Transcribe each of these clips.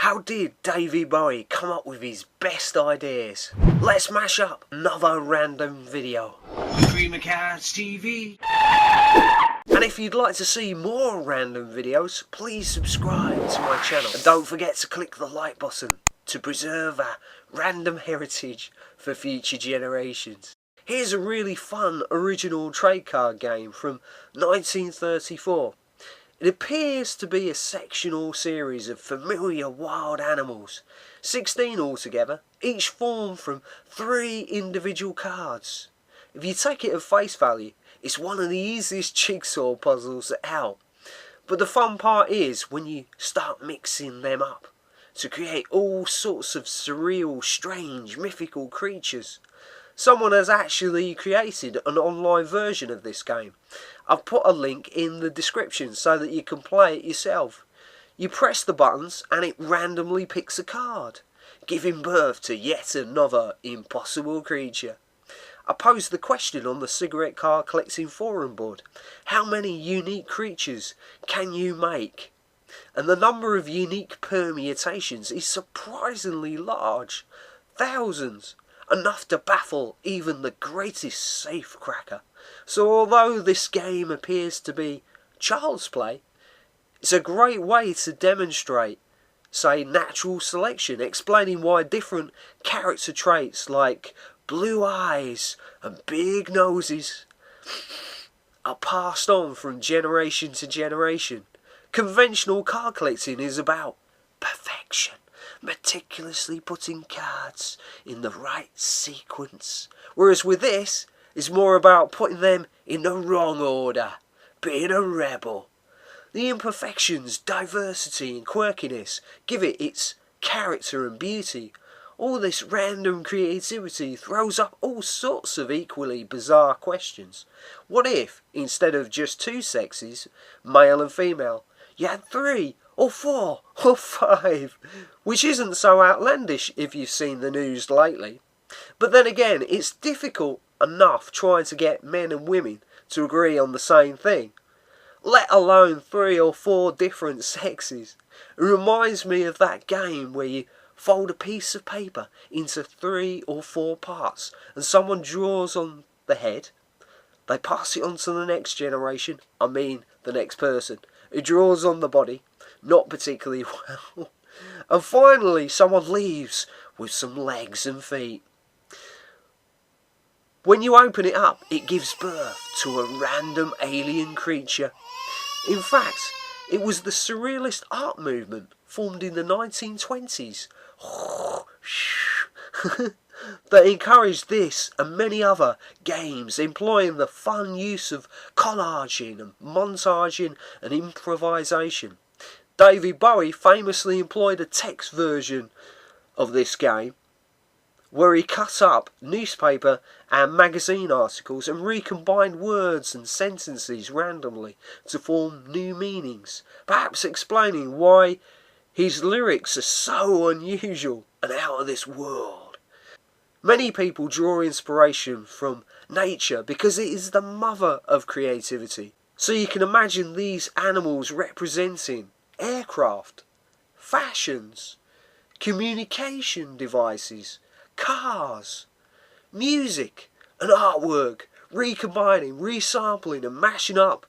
How did W.D come up with his best ideas? Let's mash up another random video. Dreamcast TV. And if you'd like to see more random videos, please subscribe to my channel. And don't forget to click the like button to preserve our random heritage for future generations. Here's a really fun original trade card game from 1934. It appears to be a sectional series of familiar wild animals, 16 altogether, each formed from 3 individual cards. If you take it at face value, it's one of the easiest jigsaw puzzles out. But the fun part is when you start mixing them up to create all sorts of surreal, strange, mythical creatures. Someone has actually created an online version of this game. I've put a link in the description so that you can play it yourself. You press the buttons and it randomly picks a card, giving birth to yet another impossible creature. I posed the question on the cigarette card collecting forum board: how many unique creatures can you make? And the number of unique permutations is surprisingly large. Thousands. Enough to baffle even the greatest safecracker. So although this game appears to be child's play, it's a great way to demonstrate, say, natural selection, explaining why different character traits like blue eyes and big noses are passed on from generation to generation. Conventional card collecting is about perfection, meticulously putting cards in the right sequence, whereas with this, it's more about putting them in the wrong order, being a rebel. The imperfections, diversity and quirkiness give it its character and beauty. All this random creativity throws up all sorts of equally bizarre questions. What if, instead of just 2 sexes, male and female, you had 3 or 4 or 5, which isn't so outlandish if you've seen the news lately. But then again, it's difficult enough trying to get men and women to agree on the same thing, let alone 3 or 4 different sexes. It reminds me of that game where you fold a piece of paper into 3 or 4 parts and someone draws on the head. They pass it on to the next generation, the next person, who draws on the body, not particularly well. And finally someone leaves with some legs and feet. When you open it up, it gives birth to a random alien creature. In fact, it was the Surrealist Art movement, formed in the 1920s, that encouraged this and many other games, employing the fun use of collaging and montaging and improvisation. W.D famously employed a text version of this game, where he cut up newspaper and magazine articles and recombined words and sentences randomly to form new meanings, perhaps explaining why his lyrics are so unusual and out of this world. Many people draw inspiration from nature because it is the mother of creativity. So you can imagine these animals representing aircraft, fashions, communication devices, cars, music and artwork, recombining, resampling and mashing up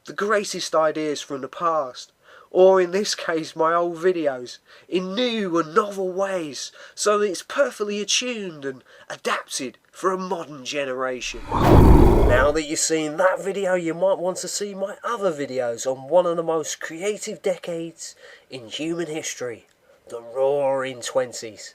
the greatest ideas from the past, or in this case my old videos, in new and novel ways, so that it's perfectly attuned and adapted for a modern generation. Now that you've seen that video, you might want to see my other videos on one of the most creative decades in human history, the Roaring 20s.